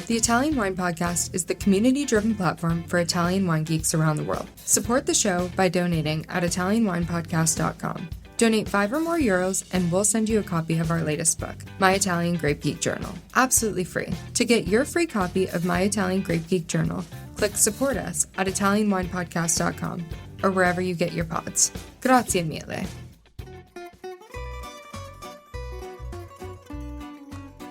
The Italian Wine Podcast is the community-driven platform for Italian wine geeks around the world. Support the show by donating at ItalianWinepodcast.com. Donate €5 or more and we'll send you a copy of our latest book, My Italian Grape Geek Journal, absolutely free. To get your free copy of My Italian Grape Geek Journal, click Support Us at ItalianWinepodcast.com or wherever you get your pods. Grazie mille.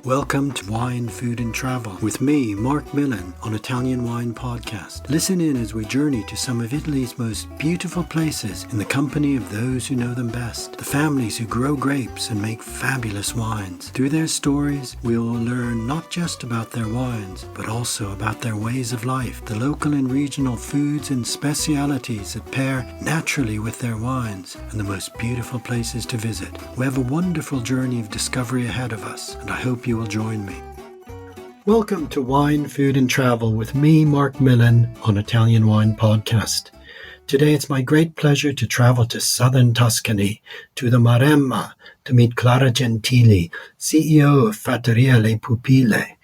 Welcome to Wine, Food and Travel with me, Marc Millon, on Italian Wine Podcast. Listen in as we journey to some of Italy's most beautiful places in the company of those who know them best, the families who grow grapes and make fabulous wines. Through their stories, we will learn not just about their wines, but also about their ways of life, the local and regional foods and specialities that pair naturally with their wines, and the most beautiful places to visit. We have a wonderful journey of discovery ahead of us, and I hope you will join me. Welcome to Wine, Food and Travel with me, Marc Millon, on Italian Wine Podcast. Today it's my great pleasure to travel to southern Tuscany, to the Maremma, to meet Clara Gentili, CEO of Fattoria Le Pupille.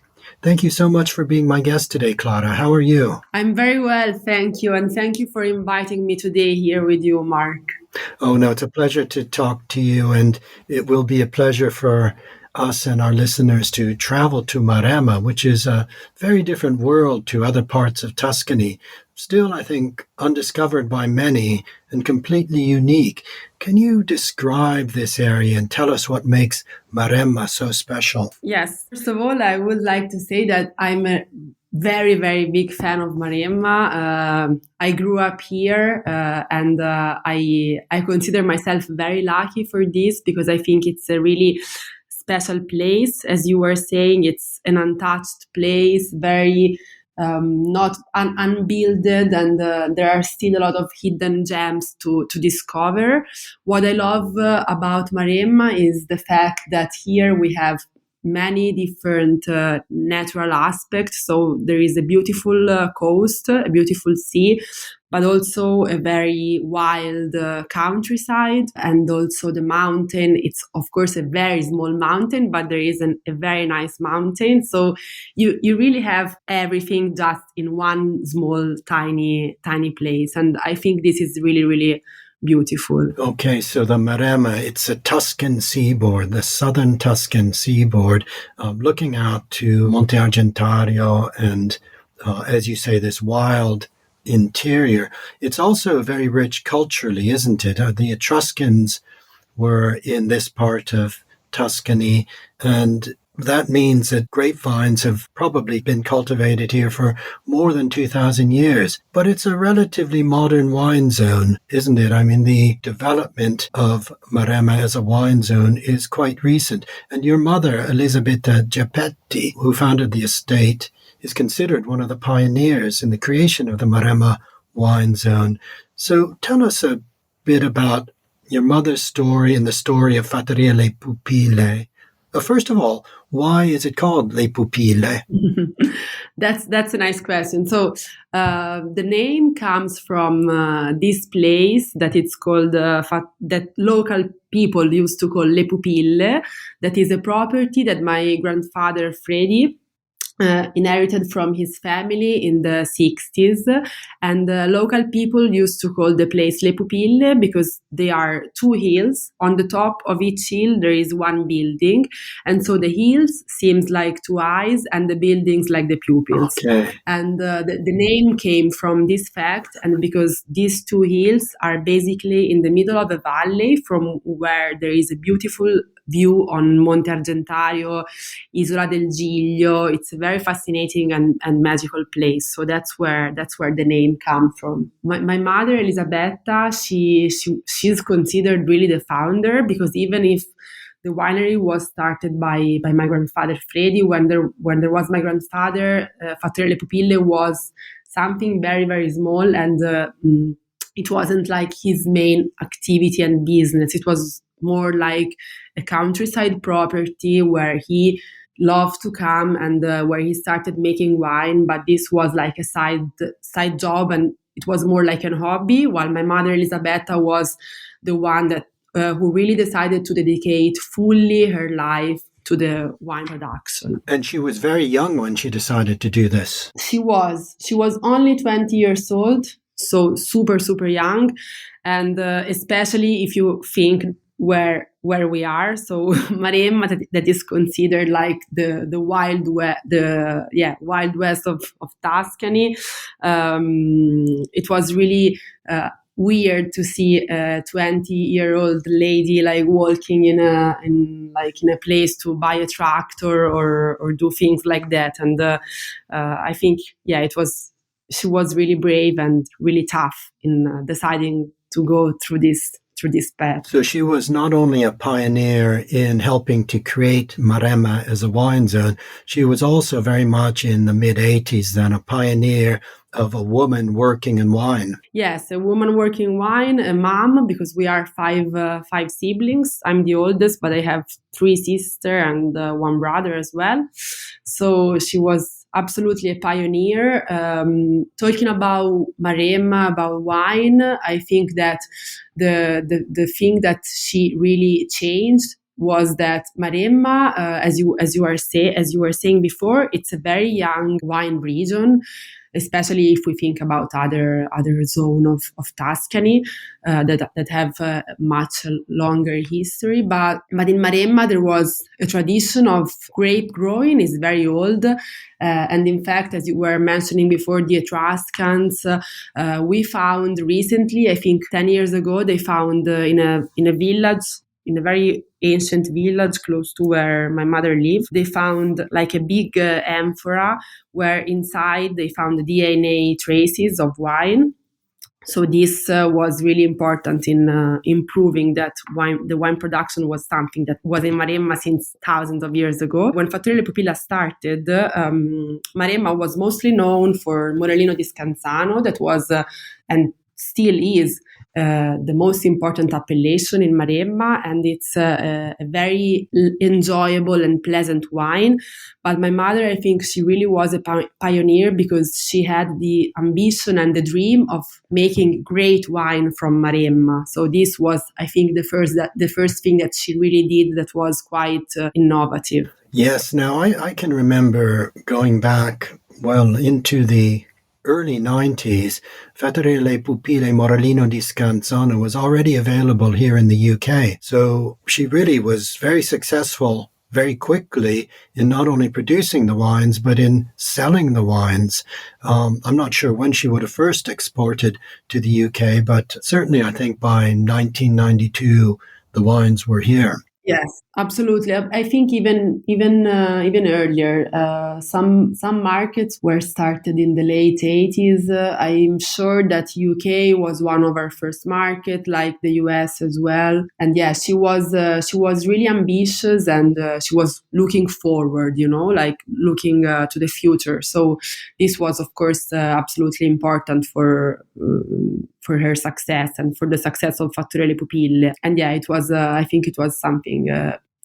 Thank you so much for being my guest today, Clara. How are you? I'm very well, thank you. And thank you for inviting me today here with you, Marc. Oh, no, it's a pleasure to talk to you, and it will be a pleasure for us and our listeners to travel to Maremma, which is a very different world to other parts of Tuscany. Still, I think, undiscovered by many and completely unique. Can you describe this area and tell us what makes Maremma so special? Yes. First of all, I would like to say that I'm a very, very big fan of Maremma. I grew up here and I consider myself very lucky for this because I think it's a really special place. As you were saying, it's an untouched place, very not unbuilded, and there are still a lot of hidden gems to discover. What I love about Maremma is the fact that here we have many different natural aspects. So there is a beautiful coast, a beautiful sea, but also a very wild countryside, and also the mountain. It's of course a very small mountain, but there is a very nice mountain. So you really have everything just in one small, tiny place. And I think this is really, really beautiful. Okay, so the Maremma, it's a Tuscan seaboard, the southern Tuscan seaboard, looking out to Monte Argentario and, as you say, this wild interior. It's also very rich culturally, isn't it? The Etruscans were in this part of Tuscany, and that means that grapevines have probably been cultivated here for more than 2,000 years. But it's a relatively modern wine zone, isn't it? I mean, the development of Maremma as a wine zone is quite recent. And your mother, Elisabetta Geppetti, who founded the estate, is considered one of the pioneers in the creation of the Maremma wine zone. So tell us a bit about your mother's story and the story of Fattoria Le Pupille. First of all, why is it called Le Pupille? That's a nice question. So the name comes from this place that it's called, that local people used to call Le Pupille. That is a property that my grandfather, Freddy, inherited from his family in the 60s, and local people used to call the place Le Pupille because there are two hills. On the top of each hill there is one building, and so the hills seems like two eyes and the buildings like the pupils. Okay. And the name came from this fact, and because these two hills are basically in the middle of a valley from where there is a beautiful view on Monte Argentario, Isola del Giglio. It's a very fascinating and magical place. So that's where the name comes from. My mother, Elisabetta, she's considered really the founder, because even if the winery was started by my grandfather Freddy, when there was my grandfather, Fattoria Le Pupille was something very, very small, and it wasn't like his main activity and business. It was more like a countryside property where he loved to come and where he started making wine. But this was like a side job, and it was more like a hobby, while my mother Elisabetta was the one that who really decided to dedicate fully her life to the wine production. And she was very young when she decided to do this. She was only 20 years old, so super, super young. And especially if you think where we are. So Maremma, that is considered like the wild west of Tuscany. It was really weird to see a 20-year-old lady like walking in a place to buy a tractor or do things like that. And I think she was really brave and really tough in deciding to go through this path. So she was not only a pioneer in helping to create Maremma as a wine zone, she was also very much in the mid-80s then a pioneer of a woman working in wine. Yes, a woman working wine, a mom, because we are five siblings. I'm the oldest, but I have 3 sisters and 1 brother as well. So she was absolutely a pioneer. Talking about Maremma, about wine, I think that the thing that she really changed was that Maremma, as you were saying before, it's a very young wine region, especially if we think about other zone of Tuscany that have a much longer history. But in Maremma, there was a tradition of grape growing, is very old. And in fact, as you were mentioning before, the Etruscans, we found recently, I think 10 years ago, they found in a village, in a very ancient village close to where my mother lived, they found like a big amphora where inside they found DNA traces of wine. So this was really important in improving that the wine production was something that was in Maremma since thousands of years ago. When Fattoria Le Pupille started, Maremma was mostly known for Morellino di Scanzano, that was and still is the most important appellation in Maremma, and it's a very enjoyable and pleasant wine. But my mother, I think she really was a pioneer because she had the ambition and the dream of making great wine from Maremma. So this was, I think, the first thing that she really did that was quite innovative. Yes, now I can remember going back, into the early 90s, Fattoria Le Pupille Morellino di Scanzano was already available here in the UK. So she really was very successful very quickly in not only producing the wines, but in selling the wines. I'm not sure when she would have first exported to the UK, but certainly I think by 1992, the wines were here. Yes, absolutely. I think even earlier. Some markets were started in the late 80s. I'm sure that UK was one of our first market, like the US as well. And yeah, she was really ambitious, and she was looking forward, like looking to the future. So this was, of course, absolutely important for her success and for the success of Fattoria Le Pupille. And yeah, it was. I think it was something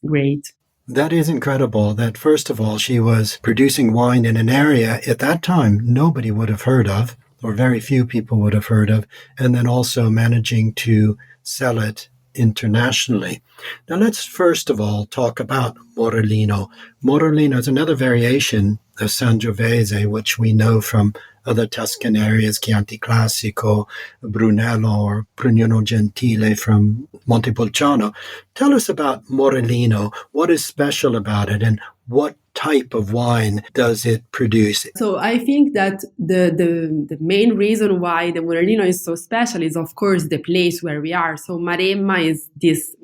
great. That is incredible that, first of all, she was producing wine in an area at that time nobody would have heard of, or very few people would have heard of, and then also managing to sell it internationally. Now let's first of all talk about Morellino. Morellino is another variation of Sangiovese, which we know from other Tuscan areas, Chianti Classico, Brunello, or Prugnano Gentile from Montepulciano. Tell us about Morellino. What is special about it, and what type of wine does it produce? So I think that the main reason why the Morellino is so special is, of course, the place where we are. So Maremma is this,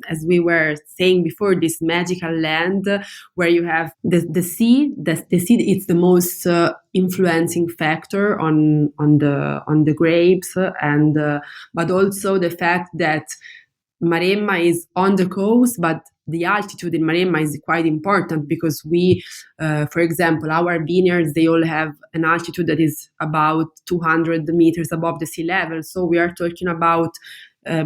as we were saying before, this magical land where you have the sea. The sea, it's the most influencing factor on the grapes, and but also the fact that Maremma is on the coast, but the altitude in Maremma is quite important because we, for example, our vineyards, they all have an altitude that is about 200 meters above the sea level. So we are talking about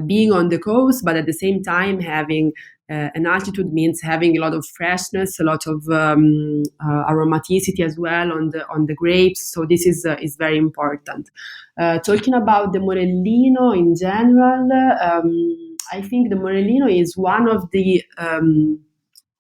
being on the coast, but at the same time having an altitude means having a lot of freshness, a lot of aromaticity as well on the grapes. So this is very important. Talking about the Morellino in general, I think the Morellino is one of the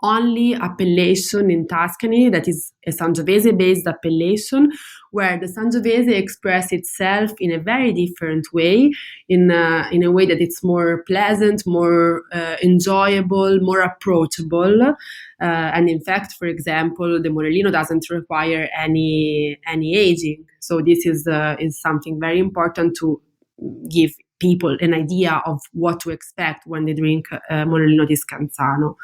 only appellation in Tuscany that is a Sangiovese-based appellation, where the Sangiovese expresses itself in a very different way, in a way that it's more pleasant, more enjoyable, more approachable. And in fact, for example, the Morellino doesn't require any aging. So this is something very important to give people an idea of what to expect when they drink Morellino di Scanzano.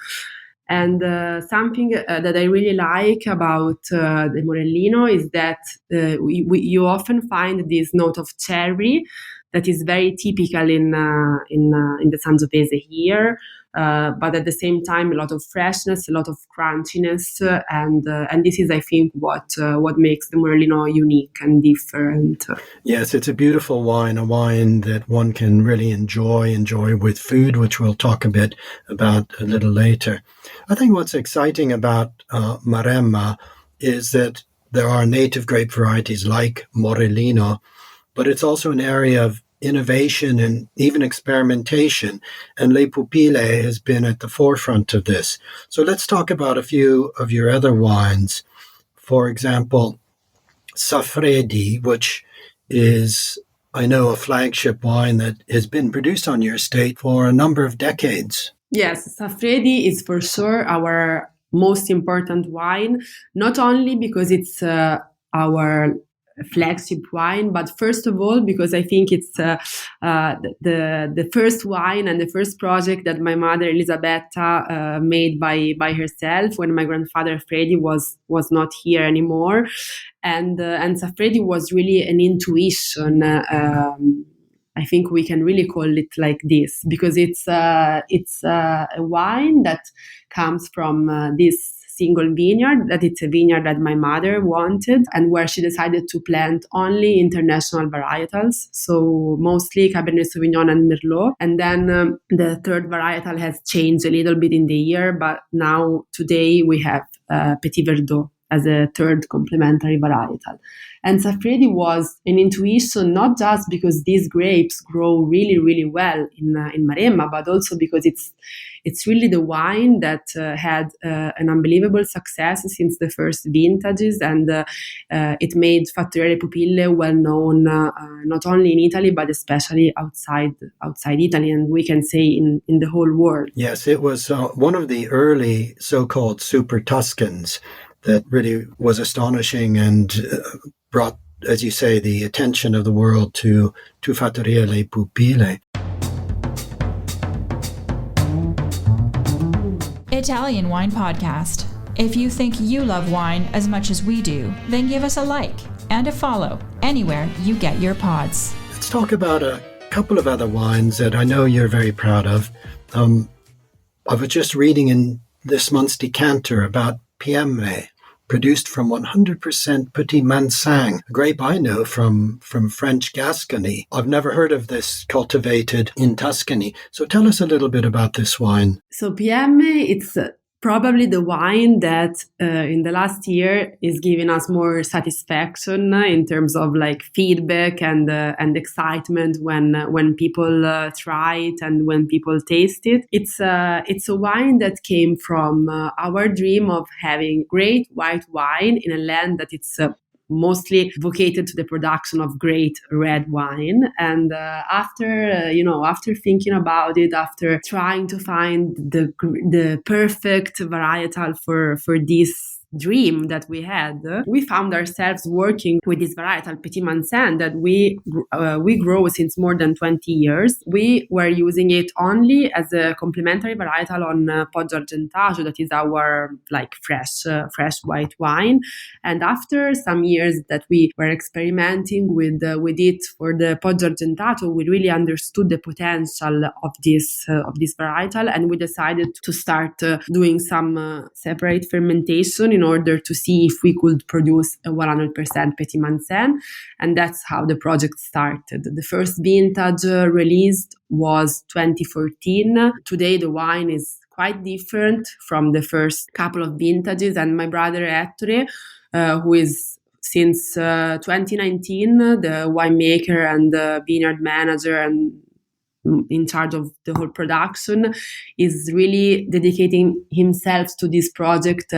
And something that I really like about the Morellino is that you often find this note of cherry that is very typical in the Sangiovese here, but at the same time a lot of freshness, a lot of crunchiness, and this is, I think, what makes the Morellino unique and different. Yes, it's a beautiful wine, a wine that one can really enjoy with food, which we'll talk a bit about a little later. I think what's exciting about Maremma is that there are native grape varieties like Morellino, but it's also an area of innovation and even experimentation, and Le Pupille has been at the forefront of this. So let's talk about a few of your other wines. For example, Saffredi, which is, I know, a flagship wine that has been produced on your estate for a number of decades. Yes, Saffredi is for sure our most important wine, not only because it's our flagship wine, but first of all because I think it's the first wine and the first project that my mother Elisabetta made by herself when my grandfather Freddy was not here anymore, and Saffredi was really an intuition. I think we can really call it like this because it's a wine that comes from this single vineyard, that it's a vineyard that my mother wanted and where she decided to plant only international varietals, so mostly Cabernet Sauvignon and Merlot. And then the third varietal has changed a little bit in the year, but now today we have Petit Verdot as a third complementary varietal. And Saffredi was an intuition, not just because these grapes grow really, really well in Maremma, but also because it's really the wine that had an unbelievable success since the first vintages, and it made Fattoria Le Pupille well known not only in Italy but especially outside Italy, and we can say in the whole world. Yes, it was one of the early so-called super Tuscans that really was astonishing and brought, as you say, the attention of the world to Fattoria Le Pupille. Italian Wine Podcast. If you think you love wine as much as we do, then give us a like and a follow anywhere you get your pods. Let's talk about a couple of other wines that I know you're very proud of. I was just reading in this month's decanter about Piemme, produced from 100% Petit Mansang, a grape I know from French Gascony. I've never heard of this cultivated in Tuscany. So tell us a little bit about this wine. So Piemme, it's probably the wine that in the last year is giving us more satisfaction in terms of like feedback and excitement when people try it and when people taste it. It's a wine that came from our dream of having great white wine in a land that it's mostly vocated to the production of great red wine. And after thinking about it, after trying to find the perfect varietal for this dream that we had, we found ourselves working with this varietal Petit Mansang that we grow since more than 20 years. We were using it only as a complementary varietal on Poggio Argentaggio, that is our like fresh white wine. And after some years that we were experimenting with it for the Poggio Argentaggio, we really understood the potential of this varietal, and we decided to start doing some separate fermentation in order to see if we could produce a 100% Petit Mansang, and that's how the project started. The first vintage released was 2014. Today the wine is quite different from the first couple of vintages, and my brother Ettore, who is since 2019 the winemaker and the vineyard manager and in charge of the whole production, is really dedicating himself to this project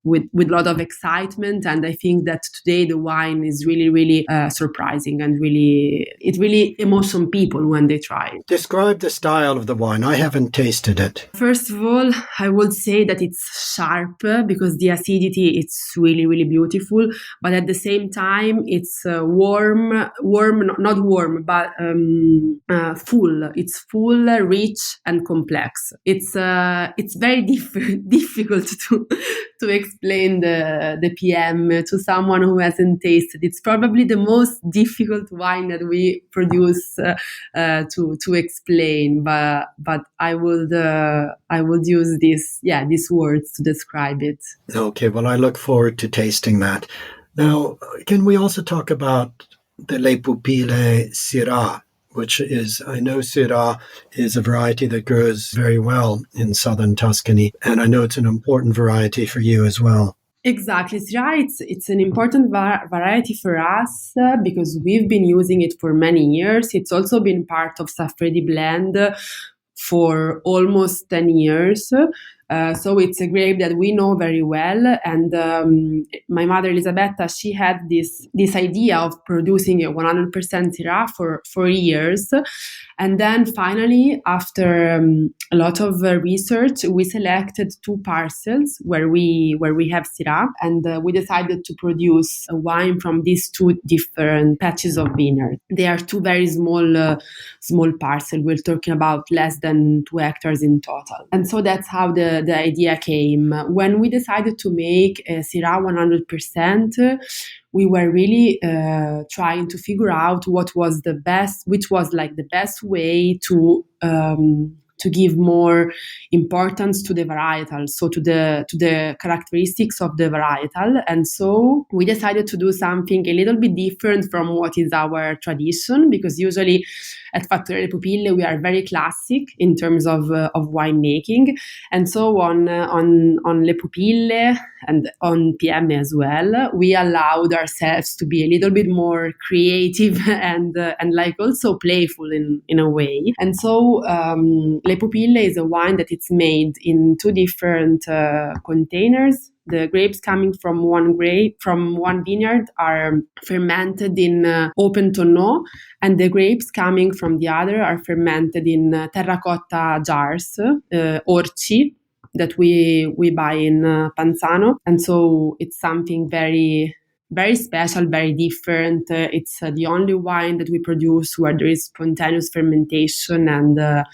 with a lot of excitement. And I think that today the wine is really, really surprising, and it really emotions people when they try it. Describe the style of the wine. I haven't tasted it. First of all, I would say that it's sharp because the acidity, it's really, really beautiful. But at the same time, it's warm, not warm, but full. It's full, rich, and complex. It's very difficult to explain the PM to someone who hasn't tasted. It's probably the most difficult wine that we produce to explain. But I would use these words to describe it. Okay, well, I look forward to tasting that. Now, can we also talk about the Le Pupille Syrah, which is, I know Syrah is a variety that grows very well in southern Tuscany, and I know it's an important variety for you as well. Exactly. Syrah, it's an important variety for us because we've been using it for many years. It's also been part of Saffredi blend for almost 10 years. So it's a grape that we know very well. And my mother, Elisabetta, she had this idea of producing a 100% Syrah for years. And then finally, after a lot of research, we selected 2 parcels where we have Syrah, and we decided to produce a wine from these 2 different patches of vineyard. They are 2 very small parcels. We're talking about less than 2 hectares in total. And so that's how the idea came. When we decided to make a Syrah 100%, we were really trying to figure out which was the best way to give more importance to the varietal, so to the characteristics of the varietal. And so we decided to do something a little bit different from what is our tradition, because usually at Fattoria Le Pupille we are very classic in terms of winemaking. And so on Le Pupille and on PM as well, we allowed ourselves to be a little bit more creative and like also playful in a way. And so Le Pupille is a wine that it's made in 2 different containers. The grapes coming from one vineyard are fermented in open tonneau, and the grapes coming from the other are fermented in terracotta jars, orci, that we buy in Panzano. And so it's something very, very special, very different. It's the only wine that we produce where there is spontaneous fermentation, and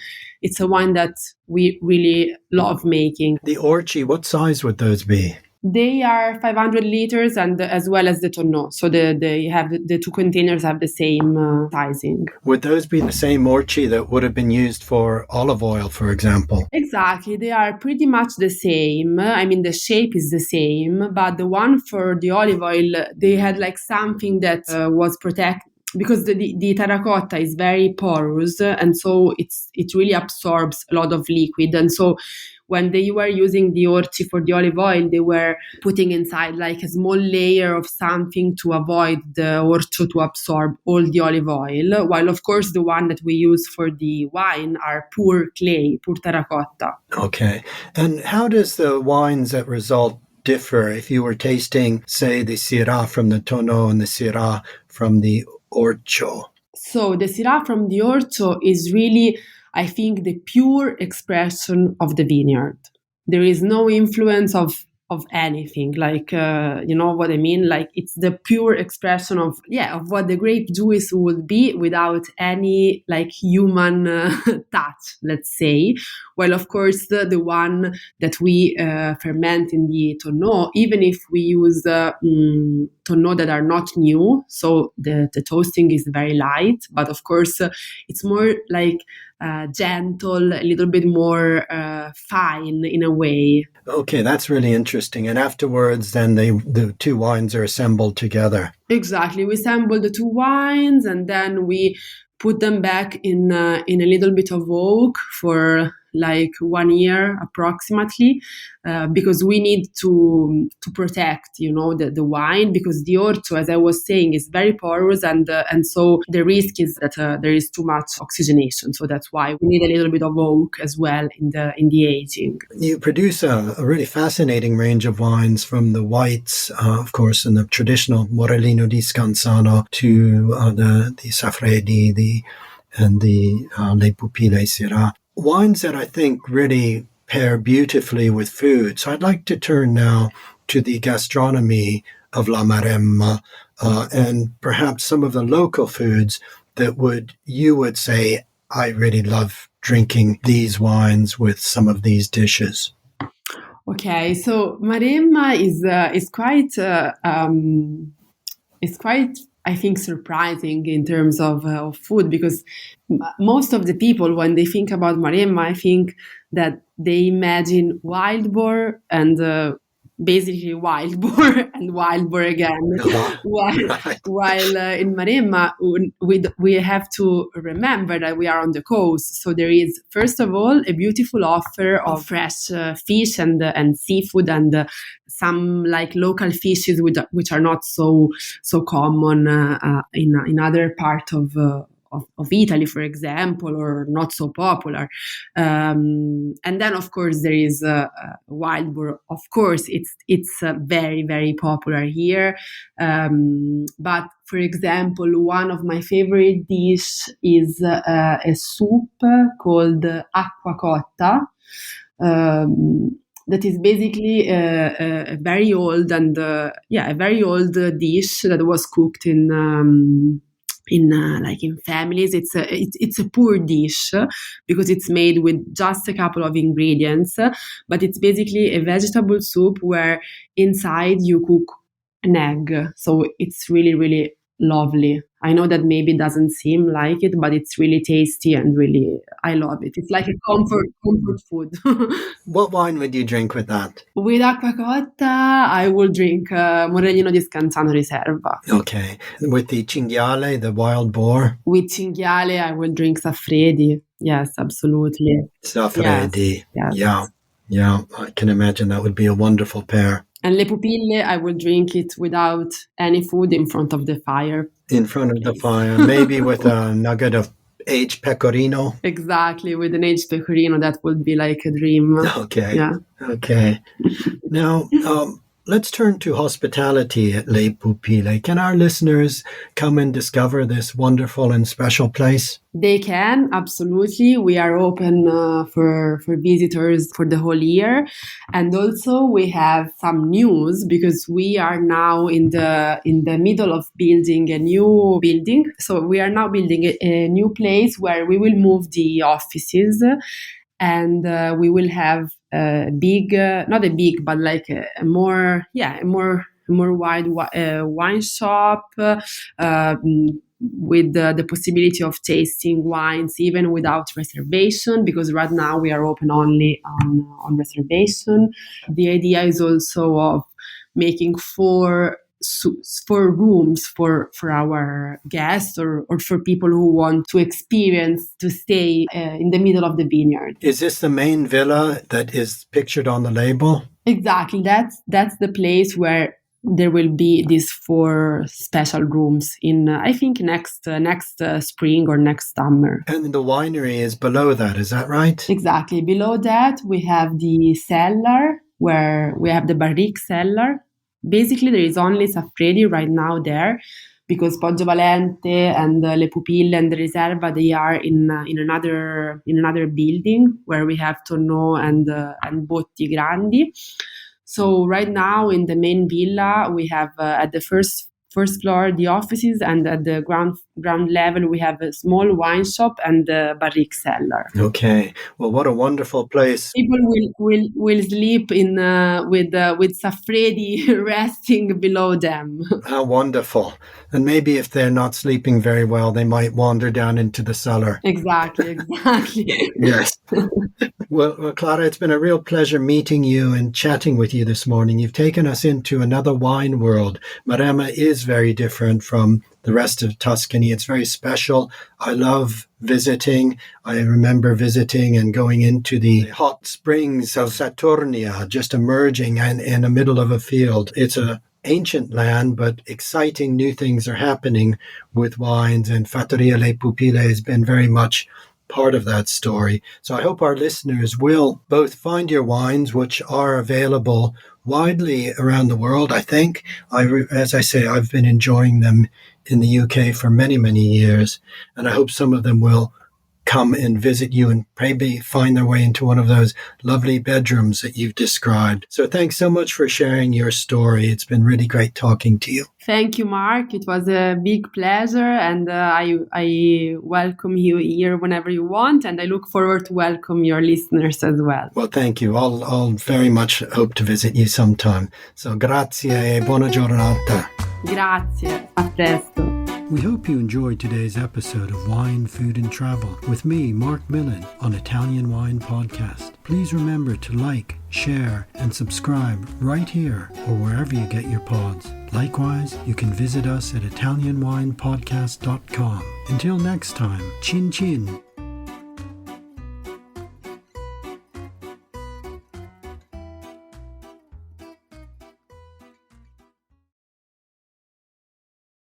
it's a wine that we really love making. The orci, what size would those be? They are 500 liters, and as well as the tonneau. So the 2 containers have the same sizing. Would those be the same orci that would have been used for olive oil, for example? Exactly. They are pretty much the same. I mean, the shape is the same, but the one for the olive oil, they had like something that was protected, because the terracotta is very porous, and so it really absorbs a lot of liquid. And so when they were using the orci for the olive oil, they were putting inside like a small layer of something to avoid the orcio to absorb all the olive oil, while of course the one that we use for the wine are pure clay, pure terracotta. Okay. And how does the wines that result differ if you were tasting, say, the Syrah from the tonneau and the Syrah from the orcio? So the Syrah from the orcio is really, I think, the pure expression of the vineyard. There is no influence of anything, like, you know what I mean? Like, it's the pure expression of what the grape juice would be without any, like, human touch, let's say. Well, of course, the one that we ferment in the tonneau, even if we use tonneau that are not new, so the toasting is very light, but of course, it's more like gentle, a little bit more fine in a way. Okay, that's really interesting. And afterwards, then the 2 wines are assembled together. Exactly. We assemble the 2 wines, and then we put them back in a little bit of oak for like 1 year approximately, because we need to protect, the wine, because the orto, as I was saying, is very porous, and so the risk is that there is too much oxygenation. So that's why we need a little bit of oak as well in the aging. You produce a really fascinating range of wines, from the whites, of course, and the traditional Morellino di Scansano, to the Saffredi, and the Le Pupille Syrah. Wines that I think really pair beautifully with food. So I'd like to turn now to the gastronomy of La Maremma, and perhaps some of the local foods that you would say, I really love drinking these wines with some of these dishes. Okay, so Maremma is quite I think surprising in terms of food, because most of the people, when they think about Maremma, I think that they imagine wild boar and basically wild boar and wild boar again. While in Maremma, we have to remember that we are on the coast. So there is, first of all, a beautiful offer of fresh fish and seafood, and some like local fishes which are not so common in other parts of Italy, for example, or not so popular. And then, of course, there is wild boar. Of course, it's very, very popular here. But, for example, one of my favorite dish is a soup called acqua cotta. That is basically a very old dish that was cooked in families. It's a poor dish because it's made with just a couple of ingredients, but it's basically a vegetable soup where inside you cook an egg. So it's really, really lovely. I know that maybe doesn't seem like it, but it's really tasty and really, I love it. It's like a comfort food. What wine would you drink with that? With acqua cotta, I will drink Morellino di Scansano Riserva. Okay. With the cinghiale, the wild boar? With cinghiale, I will drink Saffredi. Yes, absolutely. Saffredi. Yes. Yeah. I can imagine that would be a wonderful pair. And Le Pupille, I will drink it without any food in front of the fire. In front of the fire, maybe with a nugget of aged pecorino. Exactly, with an aged pecorino, that would be like a dream. Okay. Yeah. Okay. Now, let's turn to hospitality at Le Pupille. Can our listeners come and discover this wonderful and special place? They can, absolutely. We are open for visitors for the whole year. And also we have some news, because we are now in the middle of building a new building. So we are now building a new place where we will move the offices, and we will have not a big, but like a more wide wine shop, with the possibility of tasting wines even without reservation, because right now we are open only on reservation. The idea is also of making four rooms for our guests or for people who want to stay in the middle of the vineyard. Is this the main villa that is pictured on the label? Exactly. That's the place where there will be these 4 special rooms in, I think, next spring or next summer. And the winery is below that, is that right? Exactly. Below that, we have the cellar, where we have the barrique cellar. Basically, there is only Saffredi right now there, because Poggio Valente and Le Pupille and the Riserva, they are in another building where we have Tonneau and Botti Grandi. So right now in the main villa, we have at the first floor the offices, and at the ground level we have a small wine shop and the barrique cellar. Okay, well, what a wonderful place. People will sleep with Saffredi resting below them. How wonderful. And maybe if they're not sleeping very well, they might wander down into the cellar. Exactly. Yes. Well, Clara, it's been a real pleasure meeting you and chatting with you this morning. You've taken us into another wine world. Maremma is is very different from the rest of Tuscany. It's very special. I love visiting. I remember visiting and going into the hot springs of Saturnia, just emerging in the middle of a field. It's a ancient land, but exciting new things are happening with wines, and Fattoria Le Pupille has been very much part of that story. So I hope our listeners will both find your wines, which are available widely around the world, I think. As I say, I've been enjoying them in the UK for many, many years, and I hope some of them will come and visit you and maybe find their way into one of those lovely bedrooms that you've described. So thanks so much for sharing your story. It's been really great talking to you. Thank you, Mark. It was a big pleasure, and I welcome you here whenever you want, and I look forward to welcome your listeners as well. Well, thank you. I'll very much hope to visit you sometime. So grazie e buona giornata. Grazie. A presto. We hope you enjoyed today's episode of Wine, Food and Travel with me, Marc Millon, on Italian Wine Podcast. Please remember to like, share, and subscribe right here or wherever you get your pods. Likewise, you can visit us at ItalianWinePodcast.com. Until next time, chin chin.